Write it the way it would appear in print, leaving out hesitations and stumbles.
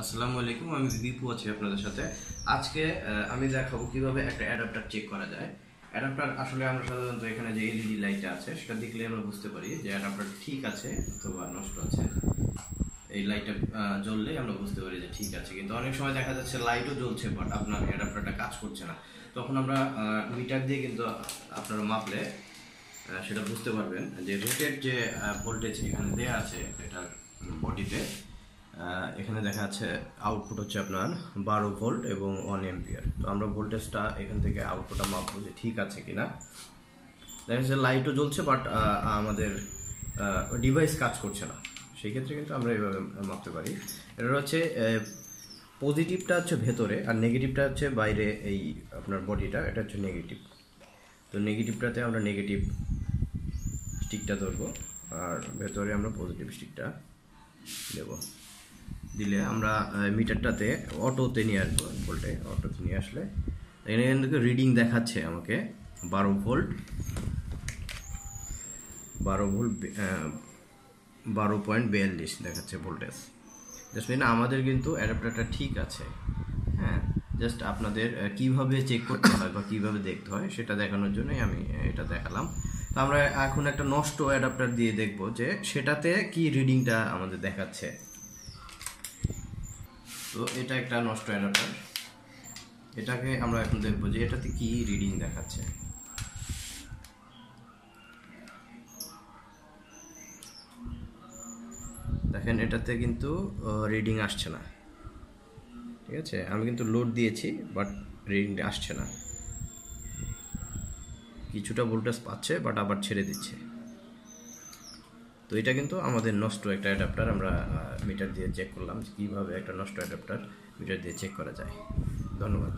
আসসালামু আলাইকুম, আমি বিপু আছি আপনাদের সাথে। আজকে আমি দেখাবো কিভাবে একটা অ্যাডাপ্টার চেক করা যায়। অ্যাডাপ্টার আসলে আমরা সাধারণত এখানে যে এলইডি লাইটটা আছে সেটা দেখলে আমরা বুঝতে পারি যে অ্যাডাপ্টার ঠিক আছে অথবা নষ্ট আছে। এই লাইটটা জ্বললে আমরা বুঝতে পারি যে ঠিক আছে, কিন্তু অনেক সময় দেখা যাচ্ছে লাইটও জ্বলছে বাট আপনার অ্যাডাপ্টারটা কাজ করছে না। তখন আমরা মিটার দিয়ে কিন্তু আপনারা মাপলে সেটা বুঝতে পারবেন যে রেটেড যে ভোল্টেজ এখানে দেওয়া আছে এটার বডিতে, এখানে দেখা যাচ্ছে আউটপুট হচ্ছে আপনার 12 ভোল্ট এবং 1 এম্পিয়ার। তো আমরা ভোল্টেজটা এখান থেকে আউটপুটটা মাপবো যে ঠিক আছে কিনা। দেখা যাচ্ছে লাইটও জ্বলছে বাট আমাদের ডিভাইস কাজ করছে না, সেই ক্ষেত্রে কিন্তু আমরা এইভাবে মাপতে পারি। এটা হচ্ছে পজিটিভটা হচ্ছে ভেতরে আর নেগেটিভটা হচ্ছে বাইরে, এই আপনার বডিটা এটা হচ্ছে নেগেটিভ। তো নেগেটিভটাতে আমরা নেগেটিভ স্টিকটা ধরবো আর ভেতরে আমরা পজিটিভ স্টিকটা দেব। দিলে আমরা মিটারটাতে অটোতে নিয়ে আসবো, ভোল্টে অটোতে নিয়ে আসলে এখান থেকে রিডিং দেখাচ্ছে আমাকে 12 ভোল্ট 12.42 দেখাচ্ছে ভোল্টেজ। জাস্ট না আমাদের কিন্তু অ্যাডাপ্টারটা ঠিক আছে। হ্যাঁ, জাস্ট আপনাদের কিভাবে চেক করতে হয় বা কিভাবে দেখতে হয় সেটা দেখানোর জন্যই আমি এটা দেখালাম। তো আমরা এখন একটা নষ্ট অ্যাডাপ্টার দিয়ে দেখব যে সেটাতে কি রিডিংটা আমাদের দেখাচ্ছে। তো এটা একটা নষ্ট অ্যাডাপ্টার, এটাকে আমরা এখন দেখবো যে এটাতে কি রিডিং দেখাচ্ছে। দেখেন এটাতে কিন্তু রিডিং আসছে না, ঠিক আছে। আমি কিন্তু লোড দিয়েছি বাট রিডিং আসছে না, কিছুটা ভোল্টেজ পাচ্ছে বাট আবার ছেড়ে দিচ্ছে। তো এটা কিন্তু আমাদের নষ্ট একটা অ্যাডাপ্টার। আমরা মিটার দিয়ে চেক করলাম কিভাবে একটা নষ্ট অ্যাডাপ্টার মিটার দিয়ে চেক করা যায়। ধন্যবাদ।